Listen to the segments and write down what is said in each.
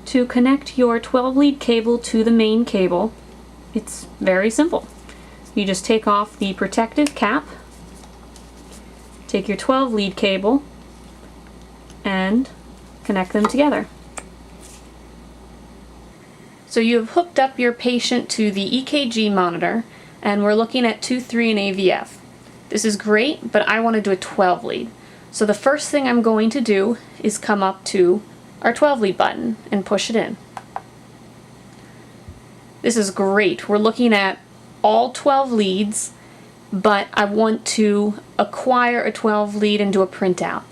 To connect your 12-lead cable to the main cable, it's very simple. You just take off the protective cap, take your 12-lead cable, and connect them together. So you have hooked up your patient to the EKG monitor, and we're looking at 2-3 and AVF. This is great, but I want to do a 12-lead. So the first thing I'm going to do is come up to our 12-lead button and push it in. This is great. We're looking at all 12 leads, but I want to acquire a 12 lead and do a printout.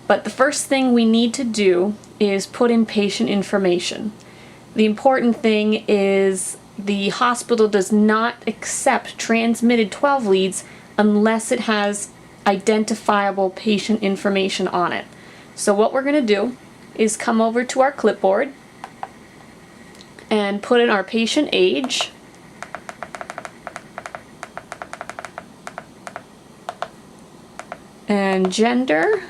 But the first thing we need to do is put in patient information. The important thing is the hospital does not accept transmitted 12 leads unless it has identifiable patient information on it. So what we're going to do is come over to our clipboard and put in our patient age, and gender,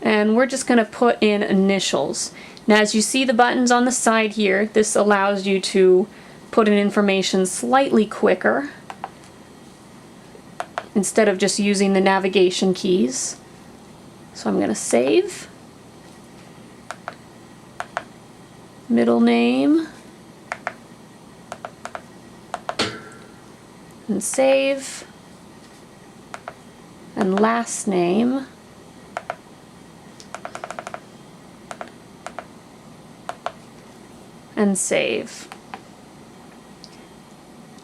and we're just going to put in initials. Now as you see the buttons on the side here, this allows you to put in information slightly quicker instead of just using the navigation keys. So I'm going to save, middle name, and save, and last name, and save.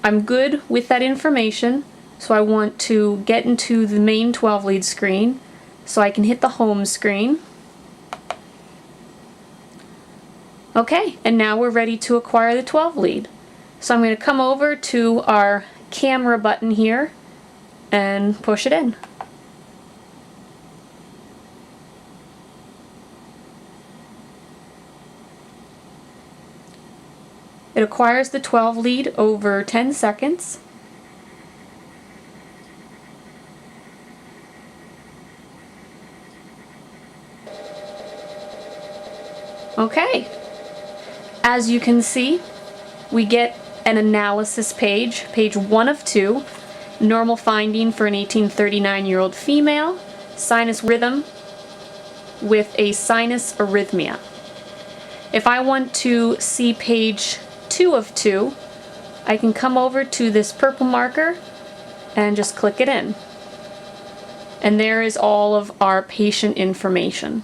I'm good with that information, so I want to get into the main 12 lead screen. So I can hit the home screen. Okay, and now we're ready to acquire the 12 lead. So I'm going to come over to our camera button here and push it in. It acquires the 12 lead over 10 seconds. Okay, as you can see, we get an analysis page, page 1 of 2, normal finding for an 1839-year-old female, sinus rhythm with a sinus arrhythmia. If I want to see page 2 of 2, I can come over to this purple marker and just click it in. And there is all of our patient information.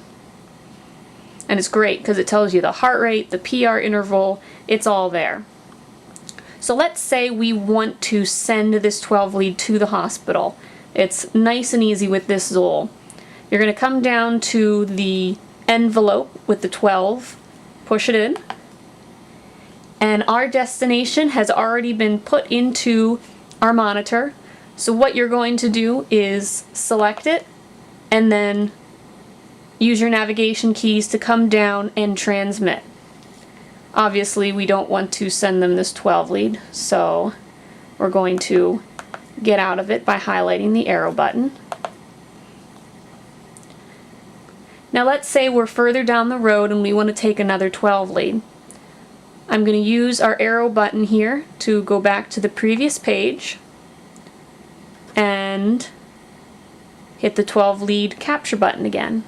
And it's great because it tells you the heart rate, the PR interval, it's all there. So let's say we want to send this 12 lead to the hospital. It's nice and easy with this Zoll. You're going to come down to the envelope with the 12, push it in, and our destination has already been put into our monitor. So what you're going to do is select it and then use your navigation keys to come down and transmit. Obviously we don't want to send them this 12 lead, so we're going to get out of it by highlighting the arrow button. Now let's say we're further down the road and we want to take another 12 lead. I'm going to use our arrow button here to go back to the previous page and hit the 12 lead capture button again.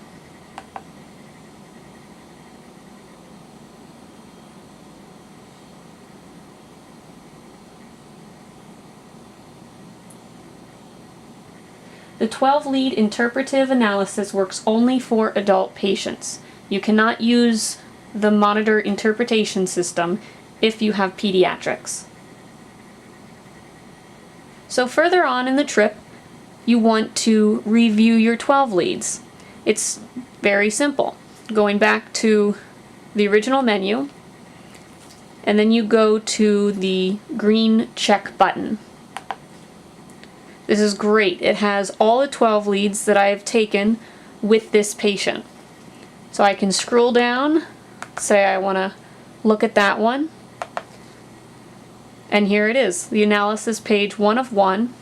The 12 lead interpretive analysis works only for adult patients. You cannot use the monitor interpretation system if you have pediatrics. So further on in the trip, you want to review your 12 leads. It's very simple. Going back to the original menu, and then you go to the green check button. This is great. It has all the 12 leads that I have taken with this patient. So I can scroll down, say I want to look at that one, and here it is, the analysis page 1 of 1.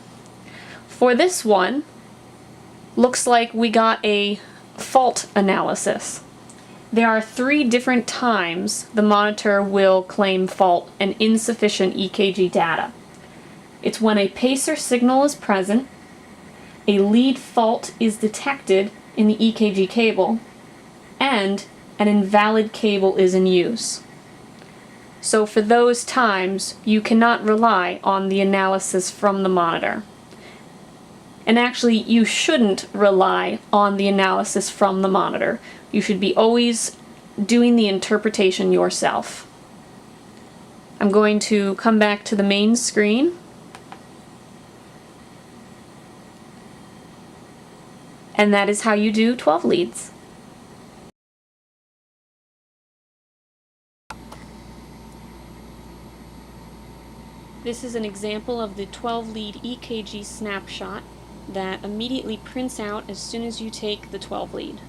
For this one, looks like we got a fault analysis. There are 3 different times the monitor will claim fault and insufficient EKG data. It's when a pacer signal is present, a lead fault is detected in the EKG cable, and an invalid cable is in use. So for those times, you cannot rely on the analysis from the monitor. And actually, you shouldn't rely on the analysis from the monitor. You should be always doing the interpretation yourself. I'm going to come back to the main screen. And that is how you do 12 leads. This is an example of the 12-lead EKG snapshot that immediately prints out as soon as you take the 12 lead.